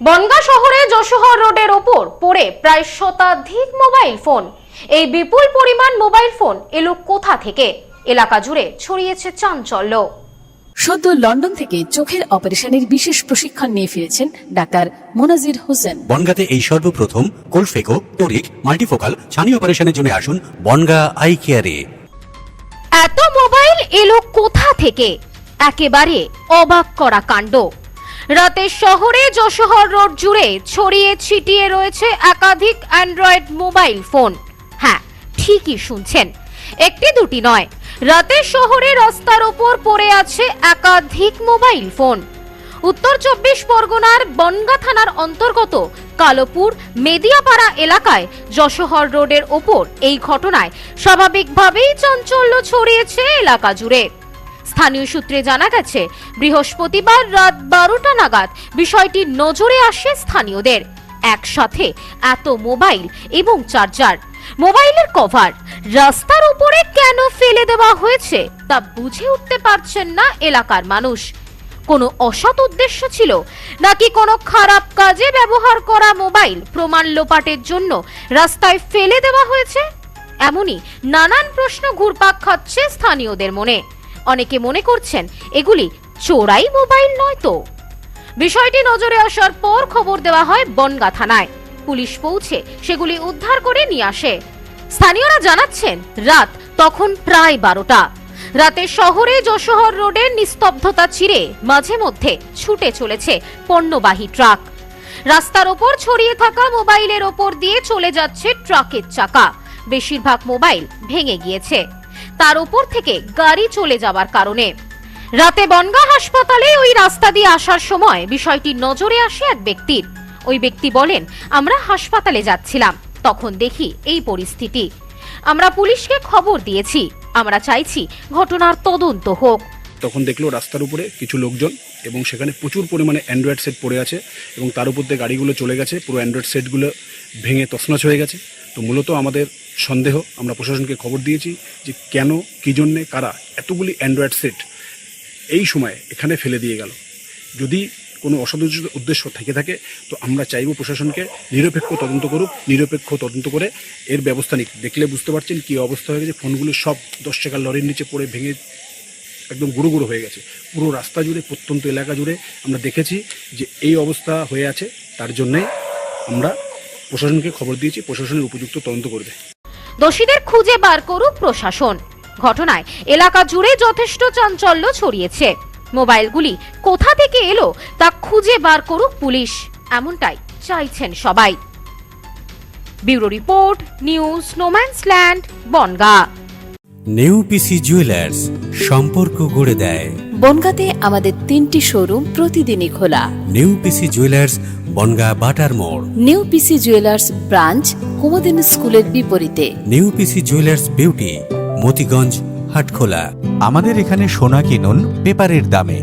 বনগাঁ শহরে যশোহর রোডের ওপর পড়ে প্রায় শতাধিক মোবাইল ফোন। এই বিপুল পরিমাণ মোবাইল ফোন এলো কোথা থেকে? এলাকা জুড়ে ছড়িয়েছে চাঞ্চল্য। সদ্য লন্ডন থেকে চোখের অপারেশনের বিশেষ প্রশিক্ষণ নিয়ে ফিরেছেন ডাক্তার মোনাজির হোসেন। বনগাঁতে এই সর্বপ্রথম কোলফেকো, টোরিক, মাল্টিফোকাল ছানি অপারেশনের জন্য আসুন বনগাঁ আই কেয়ারে। এত মোবাইল এলো কোথা থেকে? একেবারে অবাক করা কাণ্ড। রাতে শহরে যশোহর রোড জুড়ে ছড়িয়ে ছিটিয়ে রয়েছে একাধিক অ্যান্ড্রয়েড মোবাইল ফোন। হ্যাঁ, ঠিকই শুনছেন, একটি দুটি নয়, রাতে শহরে রাস্তার ওপর পড়ে আছে একাধিক মোবাইল ফোন। উত্তর 24 পরগনার বনগাঁ থানার অন্তর্গত কালোপুর মেদিয়াপাড়া এলাকায় যশোহর রোডের ওপর এই ঘটনায় স্বাভাবিকভাবেই চাঞ্চল্য ছড়িয়েছে এলাকা জুড়ে। স্থানীয় সূত্রে জানা গেছে, বৃহস্পতিবার রাত 12টা নাগাদ বিষয়টি নজরে আসে স্থানীয়দের। একসাথে এত মোবাইল এবং চার্জার, মোবাইলের কভার রাস্তার উপরে কেন ফেলে দেওয়া হয়েছে তা বুঝে উঠতে পারছেন না এলাকার মানুষ। কোনো অসৎ উদ্দেশ্য ছিল নাকি কোনো খারাপ কাজে ব্যবহার করা মোবাইল প্রমাণ লোপাটের জন্য রাস্তায় ফেলে দেওয়া হয়েছে? এমনই নানান প্রশ্ন ঘুরপাক খাচ্ছে স্থানীয়দের মনে। অনেকে মনে করছেন এগুলি চোরাই মোবাইল নয় তো। বিষয়টি নজরে আসার পর খবর দেওয়া হয় বনগাঁ থানায়। পুলিশ পৌঁছে সেগুলি উদ্ধার করে নিয়ে আসে। স্থানীয়রা জানাচ্ছেন, রাত তখন প্রায় 12টা। রাতে শহরে যশোহর রোডের নিস্তব্ধতা চিরে মাঝে মধ্যে ছুটে চলেছে পণ্যবাহী ট্রাক। রাস্তার ওপর ছড়িয়ে থাকা মোবাইলের ওপর দিয়ে চলে যাচ্ছে ট্রাকের চাকা। বেশিরভাগ মোবাইল ভেঙে গিয়েছে তার উপর থেকে গাড়ি চলে যাওয়ার কারণে। রাতে বনগাঁ হাসপাতালে ওই রাস্তা দিয়ে আসার সময় বিষয়টি নজরে আসে এক ব্যক্তির। ওই ব্যক্তি বলেন, আমরা হাসপাতালে যাচ্ছিলাম, তখন দেখি এই পরিস্থিতি। আমরা পুলিশকে খবর দিয়েছি, আমরা চাইছি ঘটনার তদন্ত হোক। তখন দেখলো রাস্তার উপরে কিছু লোকজন এবং সেখানে প্রচুর পরিমাণে অ্যান্ড্রয়েড সেট পড়ে আছে এবং তার উপর দিয়ে গাড়িগুলো চলে গেছে, পুরো অ্যান্ড্রয়েড সেটগুলো ভেঙে তছনছ হয়ে গেছে। তো মূলত আমাদের সন্দেহ, আমরা প্রশাসনকে খবর দিয়েছি যে কেন, কী জন্যে, কারা এতগুলি অ্যান্ড্রয়েড সেট এই সময়ে এখানে ফেলে দিয়ে গেল। যদি কোনো অসৎ উদ্দেশ্য থেকে থাকে তো আমরা চাইব প্রশাসনকে নিরপেক্ষ তদন্ত করুক, নিরপেক্ষ তদন্ত করে এর ব্যবস্থা নিক। দেখলে বুঝতে পারছেন কী অবস্থা হয়ে গেছে, ফোনগুলো সব 10 টাকার লরির নিচে পড়ে ভেঙে একদম গুঁড়ো গুঁড়ো হয়ে গেছে। পুরো রাস্তা জুড়ে, প্রত্যন্ত এলাকা জুড়ে আমরা দেখেছি যে এই অবস্থা হয়ে আছে। তার জন্যই আমরা প্রশাসনকে খবর দিয়েছি, প্রশাসনের উপযুক্ত তদন্ত করবে। দোষীদের খুঁজে বার করুক প্রশাসন। ঘটনায় এলাকা জুড়ে যথেষ্ট চাঞ্চল্য ছড়িয়েছে। মোবাইলগুলি কোথা থেকে এলো তা খুঁজে বার করুক পুলিশ, এমনটাই চাইছেন সবাই। Bureau report, news no man's land, Bongaon. New PC jewellers, সম্পর্ক গড়ে দেয়। বনগাঁতে আমাদের 3টি শোরুম প্রতিদিনই খোলা। নিউ পিসি জুয়েলার্স, বনগাঁ বাটার মোড়। New PC jewellers branch Kumudin স্কুলের বিপরীতে। New PC jewellers beauty, Motiganj, Hatkhola. আমাদের এখানে সোনা কিনুন পেপারের দামে।